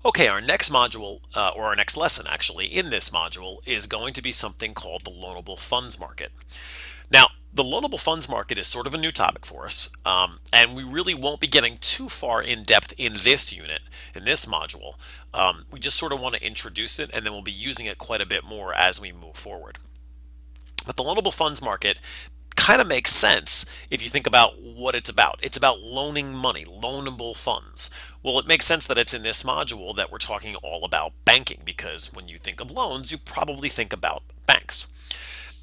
Okay, our next module, or our next lesson actually, in this module is going to be something called the loanable funds market. Now, the loanable funds market is sort of a new topic for us, and we really won't be getting too far in depth in this unit, in this module. We just sort of want to introduce it, and then we'll be using it quite a bit more as we move forward. But the loanable funds market kind of makes sense if you think about what it's about. It's about loaning money, loanable funds. Well, it makes sense that it's in this module that we're talking all about banking, because when you think of loans, you probably think about banks.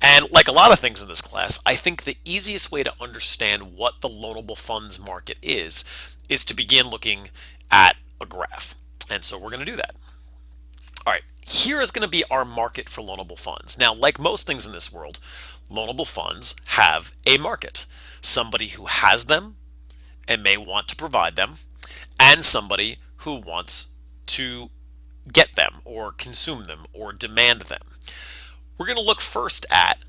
And like a lot of things in this class, I think the easiest way to understand what the loanable funds market is to begin looking at a graph. And so we're going to do that. All right, here is going to be our market for loanable funds. Now, like most things in this world, loanable funds have a market. Somebody who has them and may want to provide them, and somebody who wants to get them or consume them or demand them. We're going to look first at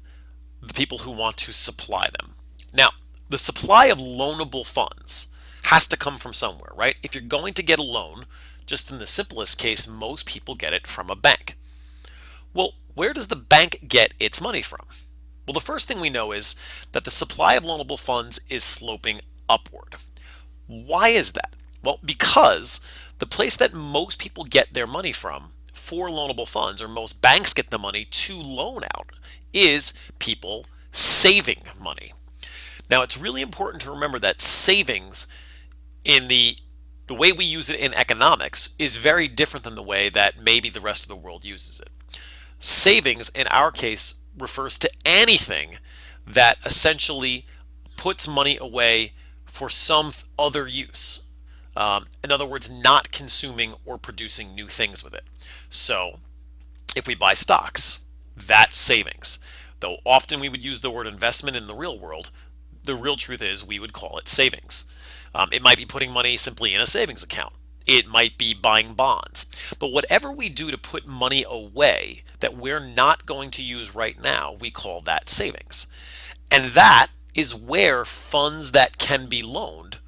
the people who want to supply them. Now, the supply of loanable funds has to come from somewhere, right? If you're going to get a loan, just in the simplest case, most people get it from a bank. Well, where does the bank get its money from? Well, the first thing we know is that the supply of loanable funds is sloping upward. Why is that? Well, because the place that most people get their money from for loanable funds, or most banks get the money to loan out, is people saving money. Now, it's really important to remember that savings in the way we use it in economics is very different than the way that maybe the rest of the world uses it. Savings, in our case, refers to anything that essentially puts money away for some other use. In other words, not consuming or producing new things with it. So, if we buy stocks, that's savings. Though often we would use the word investment in the real world, the real truth is we would call it savings. It might be putting money simply in a savings account. It might be buying bonds. But whatever we do to put money away that we're not going to use right now, we call that savings. And that is where funds that can be loaned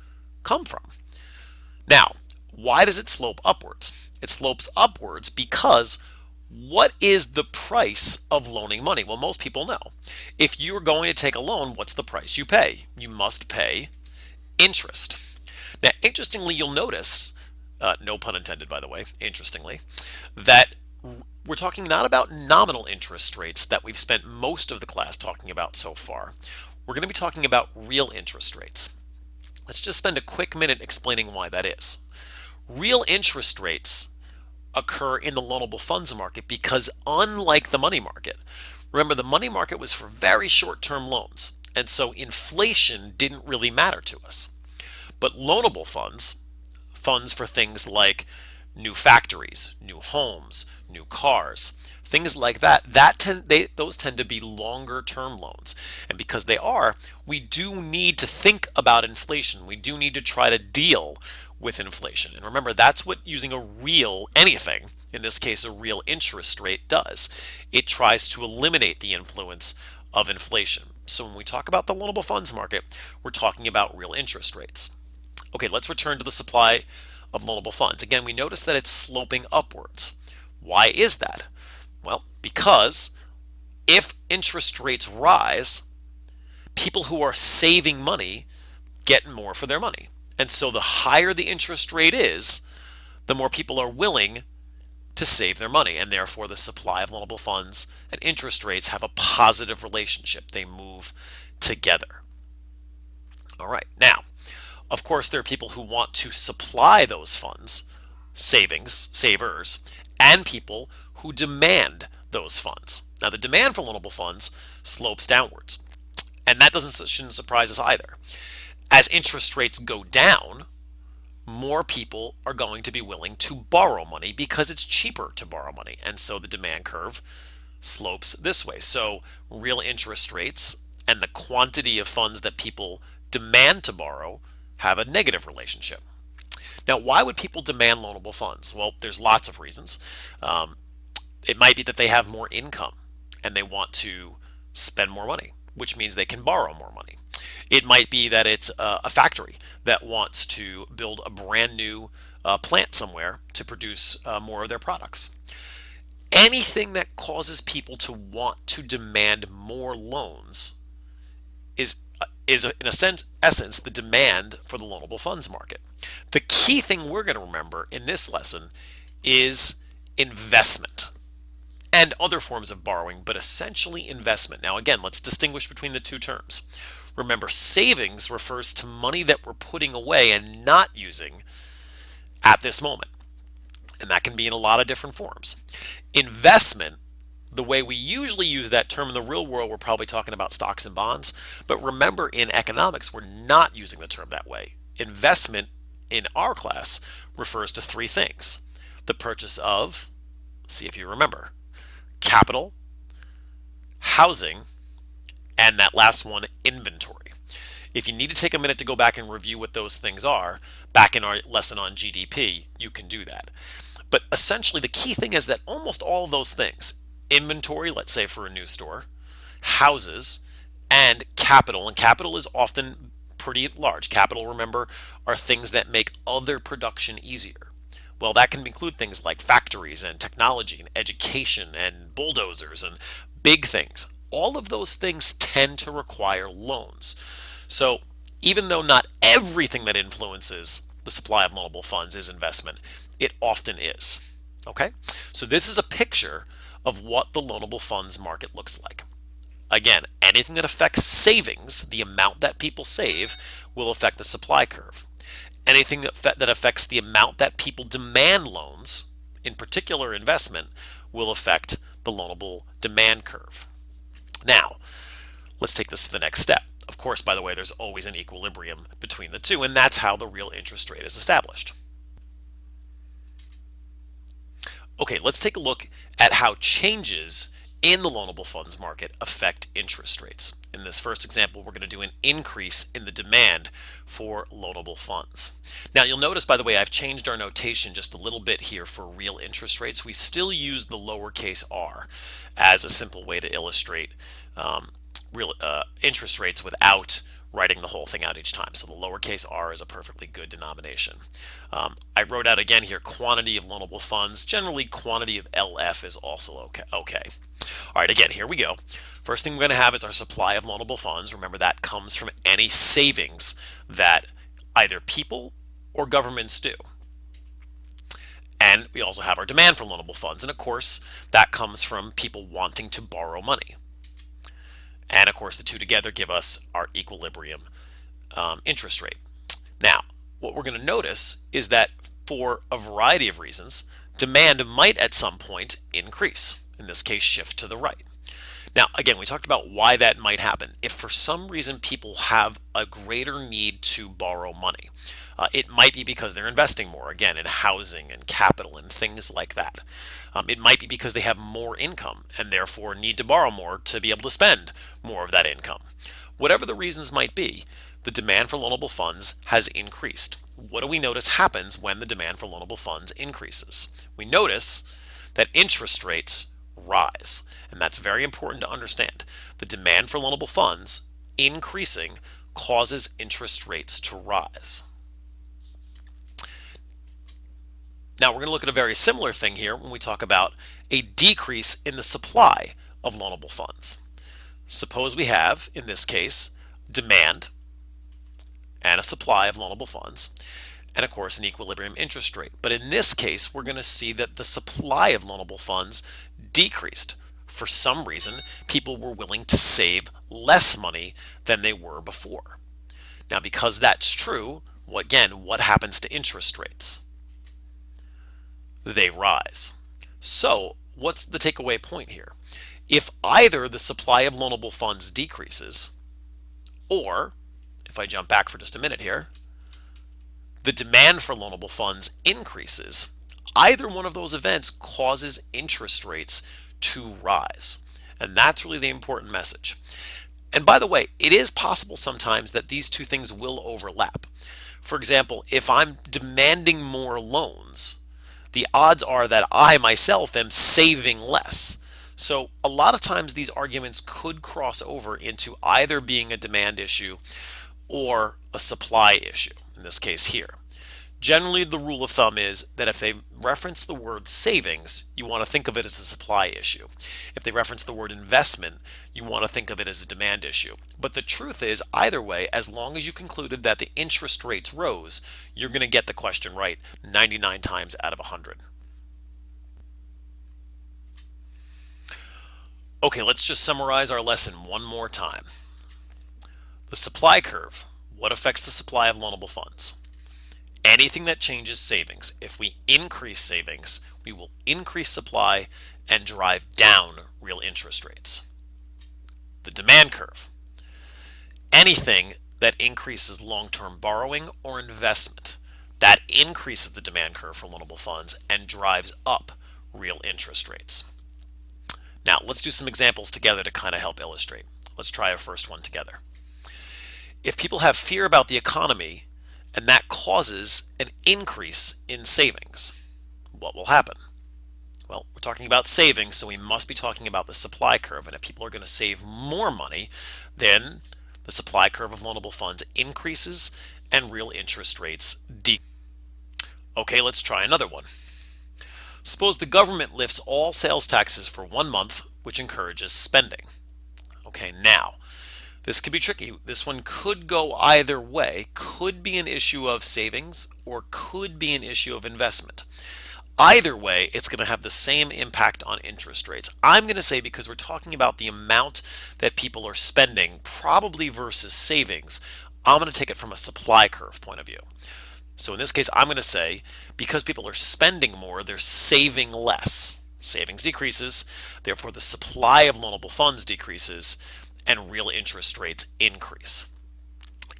come from. Now, why does it slope upwards? It slopes upwards because what is the price of loaning money? Well, most people know. If you're going to take a loan, what's the price you pay? You must pay interest. Now, interestingly, you'll notice, no pun intended, by the way, interestingly, that we're talking not about nominal interest rates that we've spent most of the class talking about so far. We're going to be talking about real interest rates. Let's just spend a quick minute explaining why that is. Real interest rates occur in the loanable funds market because, unlike the money market, remember the money market was for very short-term loans, and so inflation didn't really matter to us. But loanable funds, funds for things like new factories, new homes, new cars, things like that, those tend to be longer term loans. And because they are, we do need to think about inflation. We do need to try to deal with inflation. And remember, that's what using a real anything, in this case a real interest rate, does. It tries to eliminate the influence of inflation. So when we talk about the loanable funds market, we're talking about real interest rates. Okay, let's return to the supply of loanable funds. Again, we notice that it's sloping upwards. Why is that? Well, because if interest rates rise, people who are saving money get more for their money. And so the higher the interest rate is, the more people are willing to save their money, and therefore the supply of loanable funds and interest rates have a positive relationship. They move together. All right, now, of course, there are people who want to supply those funds, savers, and people who demand those funds. Now, the demand for loanable funds slopes downwards, and that shouldn't surprise us either. As interest rates go down, more people are going to be willing to borrow money because it's cheaper to borrow money, and so the demand curve slopes this way. So real interest rates and the quantity of funds that people demand to borrow have a negative relationship. Now, why would people demand loanable funds? Well, there's lots of reasons. It might be that they have more income and they want to spend more money, which means they can borrow more money. It might be that it's a factory that wants to build a brand new plant somewhere to produce more of their products. Anything that causes people to want to demand more loans is in a essence the demand for the loanable funds market. The key thing we're going to remember in this lesson is investment and other forms of borrowing, but essentially investment. Now, again, let's distinguish between the two terms. Remember, savings refers to money that we're putting away and not using at this moment. And that can be in a lot of different forms. Investment, the way we usually use that term in the real world, we're probably talking about stocks and bonds. But remember, in economics, we're not using the term that way. Investment in our class refers to three things: the purchase of, see if you remember, capital, housing, and that last one, inventory. If you need to take a minute to go back and review what those things are, back in our lesson on GDP, you can do that. But essentially, the key thing is that almost all of those things, inventory, let's say for a new store, houses, and capital is often pretty large. Capital, remember, are things that make other production easier. Well, that can include things like factories and technology and education and bulldozers and big things. All of those things tend to require loans. So even though not everything that influences the supply of loanable funds is investment, it often is. Okay? So this is a picture of what the loanable funds market looks like. Again, anything that affects savings, the amount that people save, will affect the supply curve. Anything that affects the amount that people demand loans, in particular investment, will affect the loanable demand curve. Now, let's take this to the next step. Of course, by the way, there's always an equilibrium between the two, and that's how the real interest rate is established. Okay, let's take a look at how changes in the loanable funds market affect interest rates. In this first example, we're going to do an increase in the demand for loanable funds. Now, you'll notice, by the way, I've changed our notation just a little bit here for real interest rates. We still use the lowercase r as a simple way to illustrate real interest rates without writing the whole thing out each time. So the lowercase r is a perfectly good denomination. I wrote out again here quantity of loanable funds. Generally, quantity of LF is also okay. All right, again, here we go. First thing we're going to have is our supply of loanable funds. Remember, that comes from any savings that either people or governments do. And we also have our demand for loanable funds. And of course, that comes from people wanting to borrow money. And of course, the two together give us our equilibrium interest rate. Now, what we're going to notice is that for a variety of reasons, demand might at some point increase. In this case, shift to the right. Now, again, we talked about why that might happen. If for some reason people have a greater need to borrow money, it might be because they're investing more, again, in housing and capital and things like that. It might be because they have more income and therefore need to borrow more to be able to spend more of that income. Whatever the reasons might be, the demand for loanable funds has increased. What do we notice happens when the demand for loanable funds increases? We notice that interest rates rise. And that's very important to understand. The demand for loanable funds increasing causes interest rates to rise. Now we're going to look at a very similar thing here when we talk about a decrease in the supply of loanable funds. Suppose we have, in this case, demand and a supply of loanable funds, and of course an equilibrium interest rate. But in this case, we're going to see that the supply of loanable funds decreased. For some reason, people were willing to save less money than they were before. Now, because that's true, again, what happens to interest rates? They rise. So, what's the takeaway point here? If either the supply of loanable funds decreases, or, if I jump back for just a minute here, the demand for loanable funds increases, either one of those events causes interest rates to rise. And that's really the important message. And by the way, it is possible sometimes that these two things will overlap. For example, if I'm demanding more loans, the odds are that I myself am saving less. So a lot of times these arguments could cross over into either being a demand issue or a supply issue, in this case here. Generally, the rule of thumb is that if they reference the word savings, you want to think of it as a supply issue. If they reference the word investment, you want to think of it as a demand issue. But the truth is, either way, as long as you concluded that the interest rates rose, you're going to get the question right 99 times out of 100. Okay, let's just summarize our lesson one more time. The supply curve. What affects the supply of loanable funds? Anything that changes savings. If we increase savings, we will increase supply and drive down real interest rates. The demand curve. Anything that increases long-term borrowing or investment. That increases the demand curve for loanable funds and drives up real interest rates. Now, let's do some examples together to kind of help illustrate. Let's try our first one together. If people have fear about the economy and that causes an increase in savings, what will happen? Well, we're talking about savings, so we must be talking about the supply curve. And if people are going to save more money, then the supply curve of loanable funds increases and real interest rates decrease. Okay, let's try another one. Suppose the government lifts all sales taxes for 1 month, which encourages spending. Okay, now, this could be tricky. This one could go either way. Could be an issue of savings or could be an issue of investment. Either way, it's going to have the same impact on interest rates. I'm going to say because we're talking about the amount that people are spending, probably versus savings, I'm going to take it from a supply curve point of view. So in this case, I'm going to say because people are spending more, they're saving less. Savings decreases, therefore the supply of loanable funds decreases, and real interest rates increase.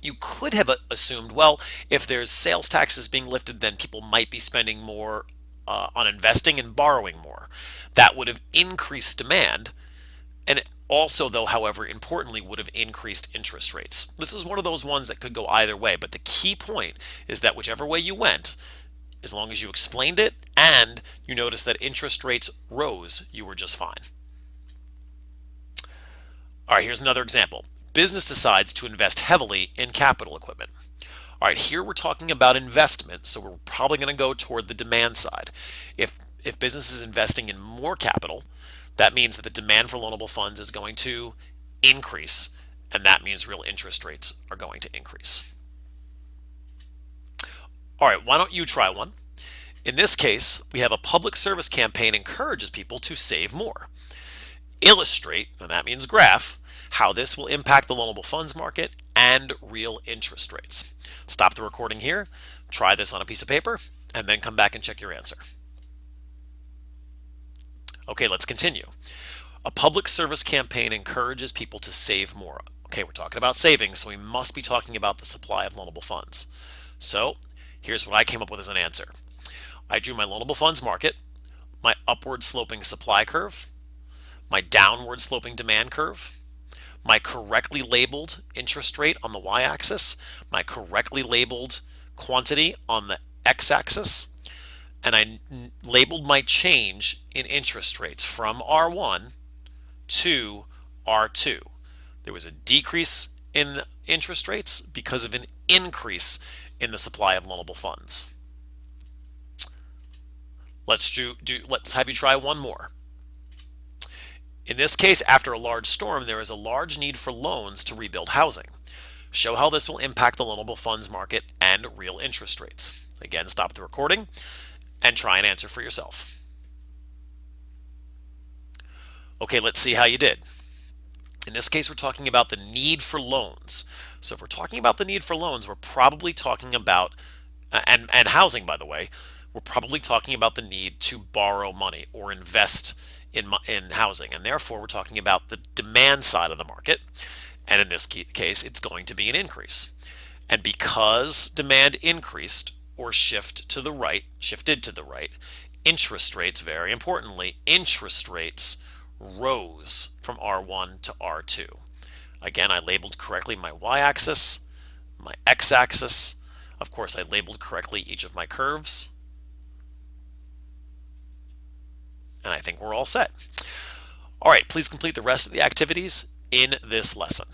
You could have assumed, well, if there's sales taxes being lifted, then people might be spending more on investing and borrowing more. That would have increased demand, and it also, though, however, importantly, would have increased interest rates. This is one of those ones that could go either way, but the key point is that whichever way you went, as long as you explained it and you noticed that interest rates rose, you were just fine. All right, here's another example. Business decides to invest heavily in capital equipment. All right, here we're talking about investment, so we're probably going to go toward the demand side. If business is investing in more capital, that means that the demand for loanable funds is going to increase, and that means real interest rates are going to increase. All right, why don't you try one? In this case, we have a public service campaign encourages people to save more. Illustrate, and that means graph, how this will impact the loanable funds market and real interest rates. Stop the recording here, try this on a piece of paper, and then come back and check your answer. Okay, let's continue. A public service campaign encourages people to save more. Okay, we're talking about savings, so we must be talking about the supply of loanable funds. So here's what I came up with as an answer. I drew my loanable funds market, my upward sloping supply curve, my downward sloping demand curve, my correctly labeled interest rate on the y-axis, my correctly labeled quantity on the x-axis, and I labeled my change in interest rates from R1 to R2. There was a decrease in interest rates because of an increase in the supply of loanable funds. Let's have you try one more. In this case, after a large storm, there is a large need for loans to rebuild housing. Show how this will impact the loanable funds market and real interest rates. Again, stop the recording and try and answer for yourself. Okay, let's see how you did. In this case, we're talking about the need for loans. So if we're talking about the need for loans, we're probably talking about, and housing, by the way, we're probably talking about the need to borrow money or invest in housing, and therefore we're talking about the demand side of the market, and in this case it's going to be an increase. And because demand increased or shifted to the right, interest rates, very importantly, interest rates rose from R1 to R2. Again, I labeled correctly my y-axis, my x-axis. Of course, I labeled correctly each of my curves. And I think we're all set. All right, please complete the rest of the activities in this lesson.